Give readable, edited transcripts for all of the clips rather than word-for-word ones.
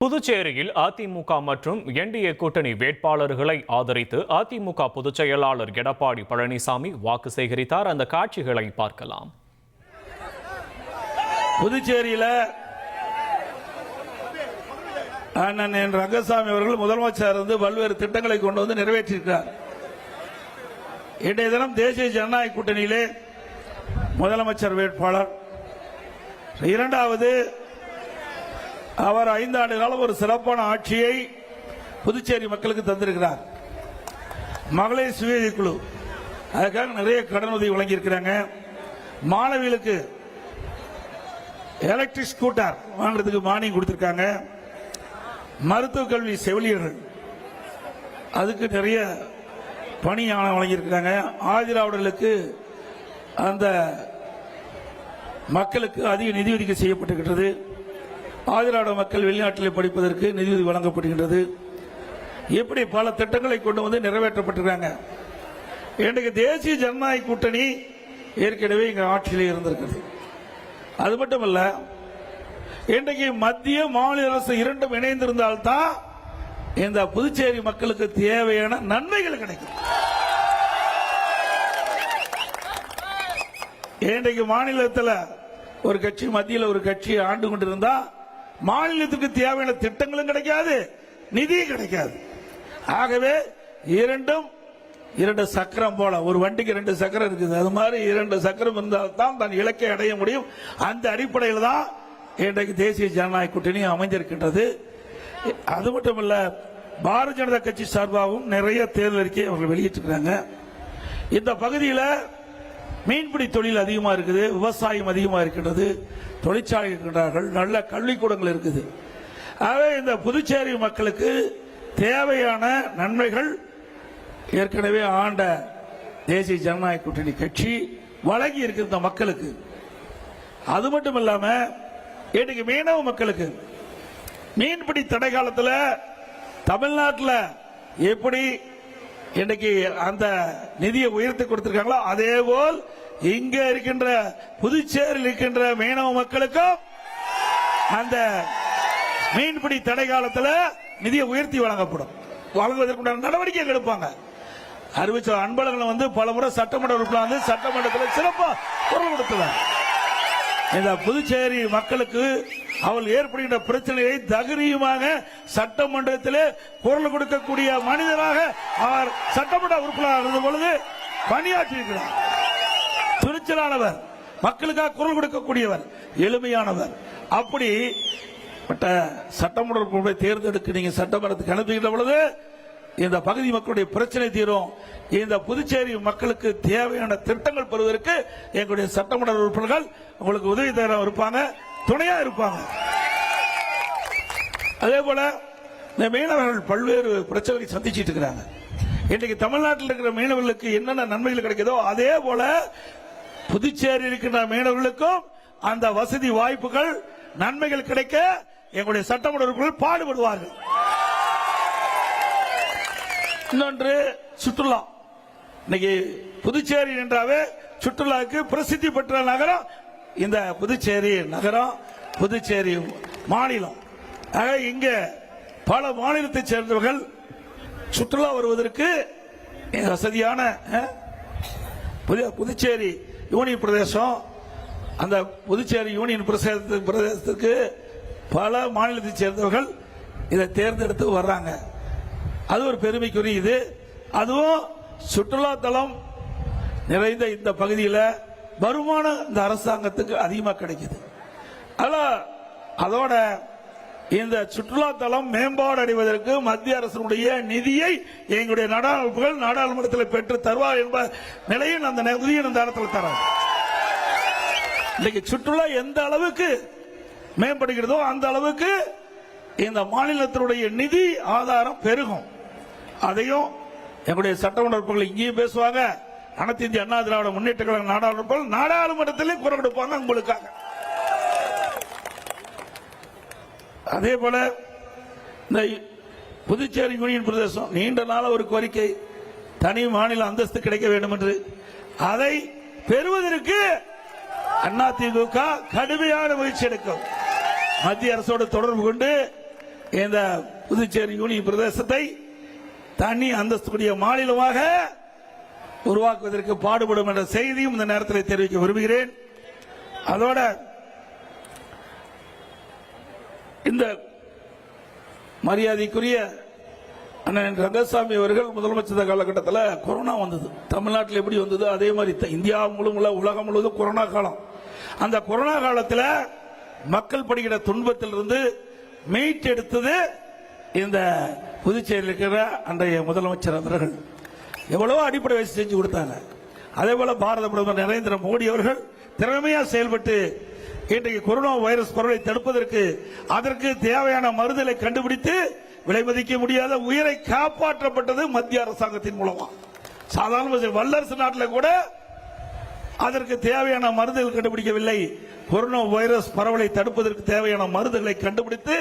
புதுச்சேரியில் அதிமுக மற்றும் என்டிஏ கூட்டணி வேட்பாளர்களை ஆதரித்து அதிமுக பொதுச் செயலாளர் எடப்பாடி பழனிசாமி வாக்கு சேகரித்தார். அந்த காட்சிகளை பார்க்கலாம். புதுச்சேரியில் அண்ணன் என் ரங்கசாமி அவர்கள் முதலமைச்சர் இருந்து பல்வேறு திட்டங்களை கொண்டு வந்து நிறைவேற்றியிருக்கிறார். இன்றைய தினம் தேசிய ஜனநாயக கூட்டணியிலே முதலமைச்சர் வேட்பாளர், இரண்டாவது அவர் 5 ஆண்டு காலம் ஒரு சிறப்பான ஆட்சியை புதுச்சேரி மக்களுக்கு தந்திருக்கிறார். மகளிர் சுய குழு அதுக்காக நிறைய கடனுதவி வழங்கியிருக்கிறாங்க. மாணவிகளுக்கு எலக்ட்ரிக் ஸ்கூட்டர் வாங்குறதுக்கு மானியம் கொடுத்திருக்காங்க. மருத்துவ கல்வி செவிலியர்கள் அதுக்கு நிறைய பணி வழங்கியிருக்கிறாங்க. ஆதிராவிடர்களுக்கு அந்த மக்களுக்கு அதிக நிதி ஒதுக்கீடு செய்யப்பட்டிருக்கிறது. ஆதிராவிட மக்கள் வெளிநாட்டில் படிப்பதற்கு நிதி வழங்கப்படுகின்றது. இப்படி பல திட்டங்களை கொண்டு வந்து நிறைவேற்றப்பட்டிருக்காங்க. இன்றைக்கு தேசிய ஜனநாயக கூட்டணி ஏற்கனவே இங்க ஆட்சியிலே இருந்திருக்கிறது. அது மட்டுமல்ல, இன்றைக்கு மத்திய மாநில அரசு இரண்டும் இணைந்திருந்தால்தான் இந்த புதுச்சேரி மக்களுக்கு தேவையான நன்மைகள் கிடைக்கும். இன்றைக்கு மாநிலத்தில் ஒரு கட்சி, மத்தியில் ஒரு கட்சி ஆண்டு கொண்டிருந்தா மாநிலத்துக்கு தேவையான திட்டங்களும் கிடைக்காது, நிதியும் கிடைக்காது. ஆகவே இரண்டு சக்கரம் போல, ஒரு வண்டிக்கு 2 சக்கரம் இருக்குது, அது மாதிரி 2 சக்கரம் இருந்தால் தான் தன் இலக்கை அடைய முடியும். அந்த அடிப்படையில் தான் இன்றைக்கு தேசிய ஜனநாயக கூட்டணி அமைஞ்சிருக்கின்றது. அது மட்டுமல்ல, பாரதிய ஜனதா கட்சி சார்பாகவும் நிறைய தேர்தல் அறிக்கை அவர்கள் வெளியிட்டிருக்கிறாங்க. இந்த பகுதியில் மீன்பிடி தொழில் அதிகமாக இருக்குது, விவசாயம் அதிகமாக இருக்கின்றது, தொழிற்சாலை இருக்கின்றார்கள், நல்ல கல்விக்கூடங்கள் இருக்குது. ஆகவே இந்த புதுச்சேரி மக்களுக்கு தேவையான நன்மைகள் ஏற்கனவே ஆண்ட தேசிய ஜனநாயக கூட்டணி கட்சி வழங்கி இருக்கிற மக்களுக்கு. அது மட்டும் இல்லாம இன்னைக்கு மீனவ மக்களுக்கு மீன்பிடி தடை காலத்தில் தமிழ்நாட்டில் எப்படி இன்னைக்கு அந்த நிதியை உயர்த்தி கொடுத்திருக்காங்களோ, அதே போல் இங்க இருக்கின்ற புதுச்சேரியில் இருக்கின்ற மீனவ மக்களுக்கும் அந்த மீன்பிடி தடை காலத்தில் நிதியை உயர்த்தி வழங்கப்படும். வழங்குவதற்குண்டான நடவடிக்கை எடுப்பாங்க. அறிவிச்ச அன்பழகன் வந்து பல முறை சட்டமன்ற உறுப்பினர் வந்து சட்டமன்றத்தில் சிறப்பாக குரல் கொடுத்தவர். இந்த புதுச்சேரி மக்களுக்கு அவள் ஏற்படுகின்ற பிரச்சனையை தைரியமாக சட்டமன்றத்தில் குரல் கொடுக்கக்கூடிய மனிதராக அவர் சட்டமன்ற உறுப்பினர் இருந்த பொழுது பணியாற்றியிருக்கிறார். துணிச்சலானவர், மக்களுக்காக குரல் கொடுக்கக்கூடியவர், எளிமையானவர். அப்படி சட்டமன்ற உறுப்பினரை தேர்ந்தெடுக்க நீங்க சட்டமன்றத்துக்கு அனுப்புகின்ற பொழுது இந்த பகுதி மக்களுடைய பிரச்சனை தீரும். இந்த புதுச்சேரி மக்களுக்கு தேவையான திட்டங்கள் பெறுவதற்கு எங்களுடைய சட்டமன்ற உறுப்பினர்கள் உங்களுக்கு உதவி தர இருப்பாங்க, துணையா இருப்பாங்க. அதே போல இந்த மீனவர்கள் பல்வேறு பிரச்சனைகளை சந்திச்சிட்டு இருக்கிறாங்க. இன்றைக்கு தமிழ்நாட்டில் இருக்கிற மீனவர்களுக்கு என்னென்ன நன்மைகள் கிடைக்குதோ அதே போல புதுச்சேரி இருக்கின்ற மீனவர்களுக்கும் அந்த வசதி வாய்ப்புகள் நன்மைகள் கிடைக்க எங்களுடைய சட்டமன்ற உறுப்பினர்கள் பாடுபடுவார்கள். இன்னொன்று சுற்றுலா. இன்னைக்கு புதுச்சேரி என்றாவே சுற்றுலாவுக்கு பிரசித்தி பெற்ற நகரம் இந்த புதுச்சேரி நகரம், புதுச்சேரி மாநிலம். இங்க பல மாநிலத்தை சேர்ந்தவர்கள் சுற்றுலா வருவதற்கு வசதியான புதுச்சேரி யூனியன் பிரதேசம், அந்த புதுச்சேரி யூனியன் பிரதேசத்துக்கு பல மாநிலத்தை சேர்ந்தவர்கள் இதை தேர்ந்தெடுத்து வர்றாங்க. அது ஒரு பெருமைக்குரியது. அதுவும் சுற்றுலா தலம் நிறைந்த இந்த பகுதியில் வருமானம் இந்த அரசாங்கத்துக்கு அதிகமாக கிடைக்குது. அதோட இந்த சுற்றுலா தலம் மேம்பாடு அடைவதற்கு மத்திய அரசினுடைய நிதியை எங்களுடைய நாடாளுமன்றத்தில் பெற்று தருவார் என்ற நிலையில் அந்த நிதியை இந்த இடத்துல தராங்க. இன்னைக்கு சுற்றுலா எந்த அளவுக்கு மேம்படுகிறதோ அந்த அளவுக்கு இந்த மாநிலத்தினுடைய நிதி ஆதாரம் பெருகும். அதையும் எங்களுடைய சட்டமன்ற உறுப்பினர்கள் இங்கேயும் பேசுவாங்க. அனைத்து இந்திய அண்ணா திராவிட முன்னேற்ற கழக நாடாளுமன்றத்திலே குரல் கொடுப்பாங்க உங்களுக்காக. அதே போல இந்த புதுச்சேரி யூனியன் பிரதேசம் நீண்ட நாள ஒரு கோரிக்கை, தனி மாநில அந்தஸ்து கிடைக்க வேண்டும் என்று. அதை பெறுவதற்கு அதிமுக கடுமையான முயற்சி எடுக்கும். மத்திய அரசோடு தொடர்பு கொண்டு இந்த புதுச்சேரி யூனியன் பிரதேசத்தை தனி அந்தஸ்துடைய மாநிலமாக உருவாக்குவதற்கு பாடுபடும் என்ற செய்தியும் இந்த நேரத்தில் தெரிவிக்க விரும்புகிறேன். அதோட இந்த மரியாதைக்குரிய அண்ணன் ரங்கசாமி அவர்கள் முதலமைச்சர் காலகட்டத்தில் கொரோனா வந்தது. தமிழ்நாட்டில் எப்படி வந்தது அதே மாதிரி இந்தியா முழுவதும் உலகம் முழுவதும் கொரோனா காலம். அந்த கொரோனா காலத்தில் மக்கள் படுகிற துன்பத்திலிருந்து மீட்டெடுத்தது இந்த புதுச்சேரியில் இருக்கிற அன்றைய முதலமைச்சர் அவர்கள். எவ்வளவோ அடிப்படை வசதி செஞ்சு கொடுத்தாங்க. அதே போல பாரத பிரதமர் நரேந்திர மோடி அவர்கள் திறமையா செயல்பட்டு இன்றைக்கு கொரோனா வைரஸ் பரவலை தடுப்பதற்கு அதற்கு தேவையான மருந்துகளை கண்டுபிடித்து விலை மதிக்க முடியாத உயிரை காப்பாற்றப்பட்டது மத்திய அரசாங்கத்தின் மூலமா. சாதாரண வல்லரசு நாட்டில் கூட அதற்கு தேவையான மருந்துகள் கண்டுபிடிக்கவில்லை. கொரோனா வைரஸ் பரவலை தடுப்பதற்கு தேவையான மருந்துகளை கண்டுபிடித்து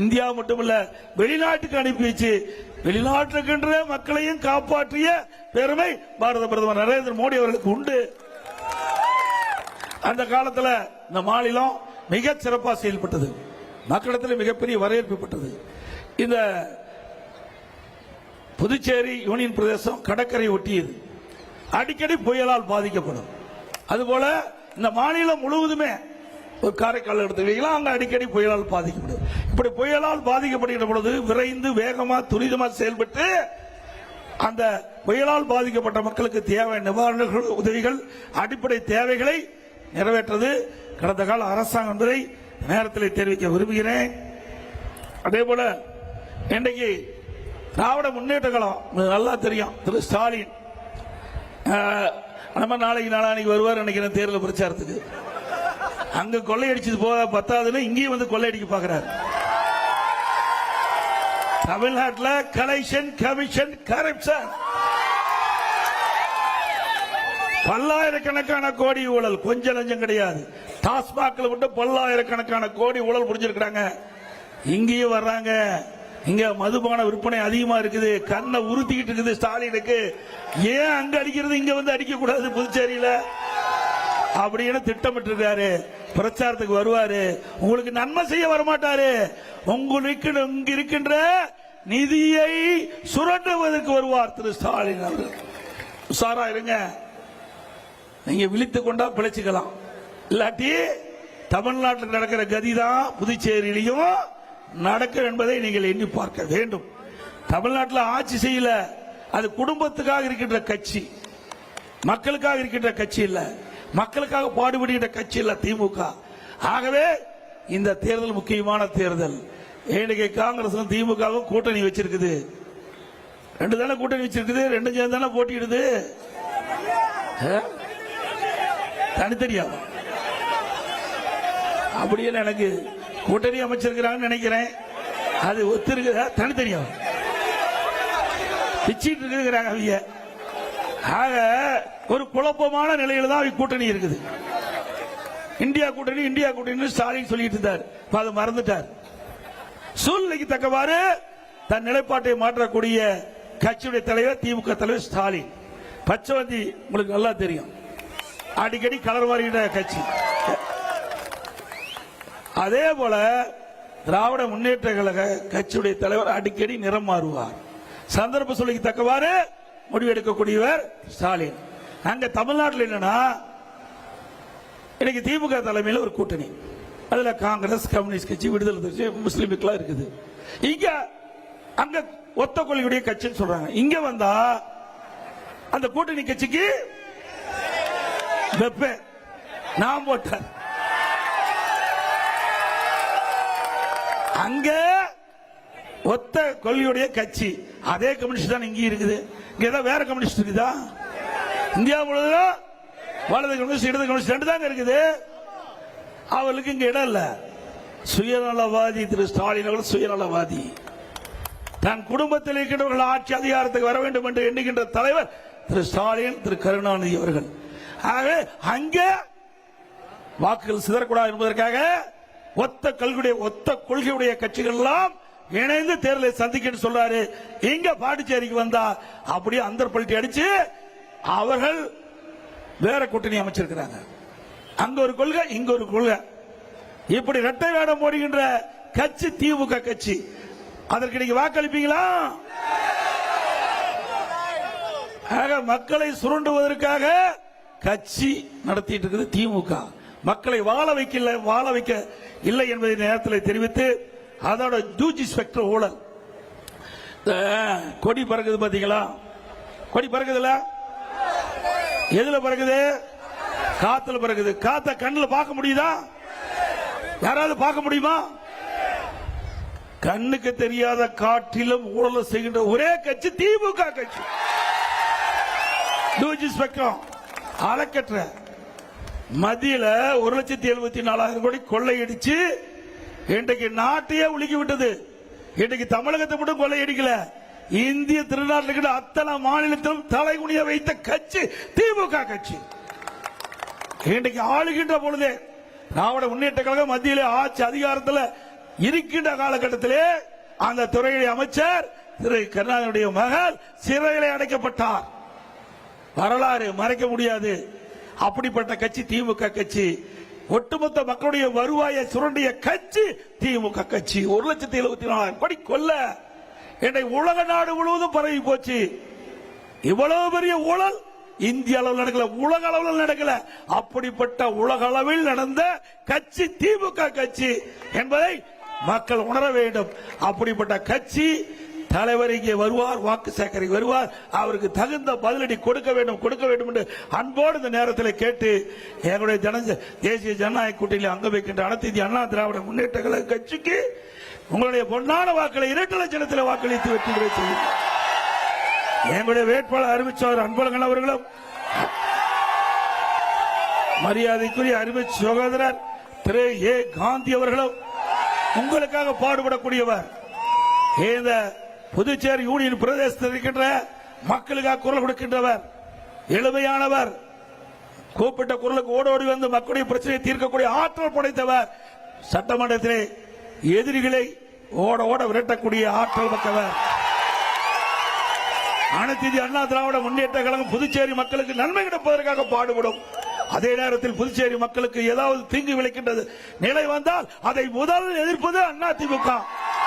இந்தியா மட்டுமல்ல வெளிநாட்டுக்கு அனுப்பி வச்சு வெளிநாட்டுக்கின்ற மக்களையும் காப்பாற்றிய பெருமை பாரத பிரதமர் நரேந்திர மோடி அவர்களுக்கு உண்டு. அந்த காலத்தில் இந்த மாநிலம் மிக சிறப்பாக செயல்பட்டது. மக்களிடத்தில் மிகப்பெரிய வரவேற்பு பெற்றது. இந்த புதுச்சேரி யூனியன் பிரதேசம் கடற்கரை ஒட்டியது. அடிக்கடி புயலால் பாதிக்கப்படும். அதுபோல இந்த மாநிலம் முழுவதுமே ஒரு காரைக்கால் எடுத்துக்கிட்டீங்களா, அங்க அடிக்கடி புயலால் பாதிக்கப்படும். இப்படி புயலால் பாதிக்கப்படுகிற பொழுது விரைந்து வேகமா துரிதமா செயல்பட்டு அந்த புயலால் பாதிக்கப்பட்ட மக்களுக்கு தேவையான நிவாரண உதவிகள் அடிப்படை தேவைகளை நிறைவேற்றது கடந்த கால அரசாங்கம் என்பதை நேரத்தில் தெரிவிக்க விரும்புகிறேன். அதே போல இன்றைக்கு திராவிட முன்னேற்ற கழகம் நல்லா தெரியும். திரு ஸ்டாலின் நம்ம நாளைக்கு வருவார் நினைக்கிறேன் தேர்தல் பிரச்சாரத்துக்கு. அங்க கொள்ளையடிச்சது போக பத்தாதுன்னு இங்கேயும் வந்து கொள்ளையடிக்க பார்க்கிறார். தமிழ்நாட்டில் கலெக்ஷன் கமிஷன் கரப்ஷன் பல்லாயிரக்கணக்கான கோடி ஊழல், கொஞ்சம் லஞ்சம் கிடையாது. டாஸ்மாக்ல மட்டும் பல்லாயிரக்கணக்கான கோடி ஊழல் புரிஞ்சிருக்காங்க. இங்கேயும் வர்றாங்க. இங்க மதுபான விற்பனை அதிகமா இருக்குது. கண்ணை உறுத்திக்கிட்டு இருக்குது ஸ்டாலினுக்கு. ஏன் அங்க அடிக்கிறது இங்க வந்து அடிக்க கூடாது புதுச்சேரியில அப்படின்னு திட்டமிட்டு இருக்காரு. பிரச்சாரத்துக்கு வருவாரு. உங்களுக்கு நன்மை செய்ய வரமாட்டாரு. உங்களுக்கு இங்க இருக்கின்ற நிதியை சுரண்டுவதற்கு வருவார் திரு ஸ்டாலின் அவர்கள். உஷாரா இருங்க. நீங்க விழித்துக் கொண்டா பிழைச்சுக்கலாம். இல்லாட்டி தமிழ்நாட்டில் நடக்கிற கதிதான் புதுச்சேரியிலையும் நடக்கும் என்பதை நீங்கள் எண்ணி பார்க்க வேண்டும். தமிழ்நாட்டில் ஆட்சி செய்யல, அது குடும்பத்துக்காக இருக்கின்ற கட்சி, மக்களுக்காக இருக்கின்ற கட்சி இல்ல, மக்களுக்காக பாடுபடுகின்ற கட்சி இல்ல திமுக. ஆகவே இந்த தேர்தல் முக்கியமான தேர்தல். இன்னைக்கு காங்கிரஸ் திமுகவும் கூட்டணி வச்சிருக்குது. ரெண்டு தானே கூட்டணி வச்சிருக்குது. ரெண்டு சேர்ந்து தானே போட்டியிடுது. தனித்தனியா அப்படியே எனக்கு கூட்டணி அமைச்சிருக்கிறாங்கன்னு நினைக்கிறேன். அது ஒத்துருக்குதா தனித்தனியா பிச்சிட்டு இருக்கிறாங்க அவங்க. ஆக ஒரு குழப்பமான நிலையில தான் கூட்டணி இருக்குது. இந்தியா கூட்டணி ஸ்டாலின் சொல்லிட்டு இருந்தார். அதை மறந்துட்டார். சூழ்நிலைக்கு தக்கவாறு தன் நிலைப்பாட்டை மாற்றக்கூடிய கட்சியுடைய தலைவர் திமுக தலைவர் ஸ்டாலின். பச்சைவந்தி உங்களுக்கு நல்லா தெரியும். அடிக்கடி கலர் மாறுகிற கட்சி. அதே போல திராவிட முன்னேற்ற கழக கட்சியுடைய தலைவர் அடிக்கடி நிறம் மாறுவார். சந்தர்ப்ப சூழ்நிலைக்கு தக்கவாறு முடிவெடுக்கக்கூடியவர் ஸ்டாலின். அங்க தமிழ்நாட்டில் என்னன்னா இன்னைக்கு திமுக தலைமையில் ஒரு கூட்டணி. அதுல காங்கிரஸ், கம்யூனிஸ்ட் கட்சி, விடுதலை கட்சி, முஸ்லீம் இருக்கு. இங்க அங்க ஒத்த கொள்கையுடைய கட்சின்னு சொல்றாங்க. இங்க வந்தா அந்த கூட்டணி கட்சிக்கு நான் போட்டார். அங்க ஒத்த கொள்கையுடைய கட்சி அதே கம்யூனிஸ்ட் தான் இங்க இருக்குது. இங்க ஏதாவது வேற கம்யூனிஸ்ட் இருக்குதா? இந்தியா முழுவதும் வலது கம்யூனிஸ்ட் இடது கம்யூனிஸ்ட் ரெண்டு தாங்க இருக்குது. அவர்களுக்கு இங்க இடம் இல்ல. சுயநலவாதி திரு ஸ்டாலின் அவர்கள் சுயநலவாதி. தன் குடும்பத்தில் இருக்கின்றவர்கள் ஆட்சி அதிகாரத்துக்கு வர வேண்டும் என்று எண்ணுகின்ற தலைவர் திரு ஸ்டாலின், திரு கருணாநிதி அவர்கள். ஆகவே அங்கே வாக்குகள் சிதறக்கூடாது என்பதற்காக ஒத்த கொள்கையுடைய கட்சிகள் எல்லாம் இணைந்து தேர்தலை சந்திக்க சொல்றாரு. இங்க பாண்டிச்சேரிக்கு வந்தா அப்படியே அந்த பல்ட்டி அடிச்சு அவர்கள் வேற கூட்டணி அமைச்சிருக்கிறாங்க. அங்க ஒரு கொள்கை, இங்க ஒரு கொள்கை. இப்படி இரட்டை வேடம் போடுகின்ற கட்சி திமுக கட்சி. அதற்கு நீங்க வாக்களிப்பீங்களா? மக்களை சுரண்டுவதற்காக கட்சி நடத்திட்டு இருக்குது திமுக. மக்களை வாழ வைக்க இல்லை என்பதை நேரத்தில் தெரிவித்து, அதோட ஜூஜி ஸ்பெக்டர் ஊழல். கொடி பறக்குது பாத்தீங்களா? கொடி பறக்குதுல, எதுல பறக்குது? காத்துல பறக்குது. காத்த கண்ணுல பார்க்க முடியுதா? யாராவது பார்க்க முடியுமா? கண்ணுக்கு தெரியாத காற்றிலும் ஊழல் செய்கின்ற ஒரே கட்சி திமுக கட்சி. ஜூஜி ஸ்பெக்டர் அறக்கற்ற மத்தியில 1,74,000 கோடி கொள்ளையடிச்சு இன்றைக்கு நாட்டையே உலுக்கி விட்டது. இன்றைக்கு தமிழகத்தை மட்டும் கொள்ளையடிக்கல, இந்திய திருநாட்டில் அத்தனை மாநிலத்திலும் தலைகுனிய வைத்த கட்சி திமுக கட்சி. இன்றைக்கு ஆளுகின்ற பொழுதே திராவிட முன்னேற்ற கழகம் மத்தியிலே ஆட்சி அதிகாரத்தில் இருக்கின்ற காலகட்டத்திலே அந்த துறையுடைய அமைச்சர் திரு கருணாநிதியுடைய மகள் சிறையிலே அடைக்கப்பட்டார். வரலாறு மறைக்க முடியாது. அப்படிப்பட்ட கட்சி திமுக கட்சி. ஒட்டுமொத்த மக்களுடைய வருவாயை சுரண்டிய கட்சி திமுக கட்சி. 1,74,000 கோடி கொல்ல என்னை உலக நாடு முழுவதும் பரவி போச்சு. இவ்வளவு பெரிய ஊழல் இந்திய அளவில் நடக்கல, உலக அளவில் நடக்கல. அப்படிப்பட்ட உலக அளவில் நடந்த கட்சி திமுக கட்சி என்பதை மக்கள் உணர வேண்டும். அப்படிப்பட்ட கட்சி தலைவர் இங்கே வருவார், வாக்கு சேகரிக்க வருவார், அவருக்கு தகுந்த பதிலடி கொடுக்க வேண்டும் என்று அன்போடு இந்த நேரத்தில் கேட்டு, எங்களுடைய தேசிய ஜனநாயக கூட்டணியில் அங்க வைக்கின்ற அனைத்து இந்திய அண்ணா திராவிட முன்னேற்ற கழக கட்சிக்கு உங்களுடைய பொன்னான வாக்களை 2 லட்சத்தில் வாக்களித்து வெற்றி பெற செய்யும். எங்களுடைய வேட்பாளர் அறிவிச்சவர் அன்பழகன் அவர்களும், மரியாதைக்குரிய அருமை சகோதரர் திரு ஏ காந்தி அவர்களும் உங்களுக்காக பாடுபடக்கூடியவர். இந்த புதுச்சேரி யூனியன் பிரதேசத்தில் இருக்கின்ற மக்களுக்காக குரல் கொடுக்கின்றவர், எளிமையானவர், கூப்பிட்ட குரலுக்கு ஓடோடி வந்து மக்களுடைய பிரச்சனையை தீர்க்கக்கூடிய ஆற்றல் படைத்தவர், சட்டமன்றத்திலே எதிரிகளை ஓட விரட்டக்கூடிய ஆற்றல் மிக்கவர். அனைத்து இந்திய அண்ணா திராவிட முன்னேற்ற கழகம் புதுச்சேரி மக்களுக்கு நன்மை கிடைப்பதற்காக பாடுபடும். அதே நேரத்தில் புதுச்சேரி மக்களுக்கு ஏதாவது தீங்கு விளைக்கின்றது நிலை வந்தால் அதை முதல் எதிர்ப்பது அதிமுக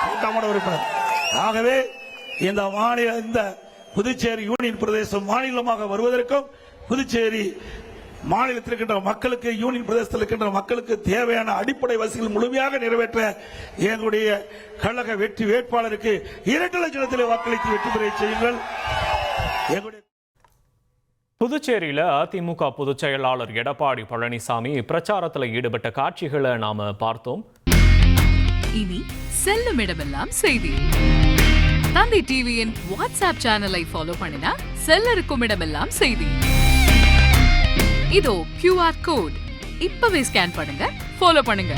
சட்டமன்ற உறுப்பினர். ஆகவே இந்த புதுச்சேரி யூனியன் பிரதேசம் மாநிலமாக வருவதற்கும், புதுச்சேரி மாநிலத்தில் இருக்கின்ற மக்களுக்கு, யூனியன் பிரதேசத்தில் இருக்கின்ற மக்களுக்கு தேவையான அடிப்படை வசதிகள் முழுமையாக நிறைவேற்ற எங்களுடைய கழக வெற்றி வேட்பாளருக்கு 2 லட்சத்தில் வாக்களித்து வெற்றி பெற செய்யுங்கள். புதுச்சேரியில அதிமுக பொதுச் செயலாளர் எடப்பாடி பழனிசாமி பிரச்சாரத்தில் ஈடுபட்ட காட்சிகளை நாம பார்த்தோம். இனி செல்லும் இடமெல்லாம் செய்தி. தந்தி டிவியின் வாட்ஸ்அப் சேனலை ஃபாலோ பண்ணினா செல்ல இருக்கும் இடமெல்லாம் செய்தி. இதோ QR கோட் இப்பவே ஸ்கேன் பண்ணுங்க, ஃபாலோ பண்ணுங்க.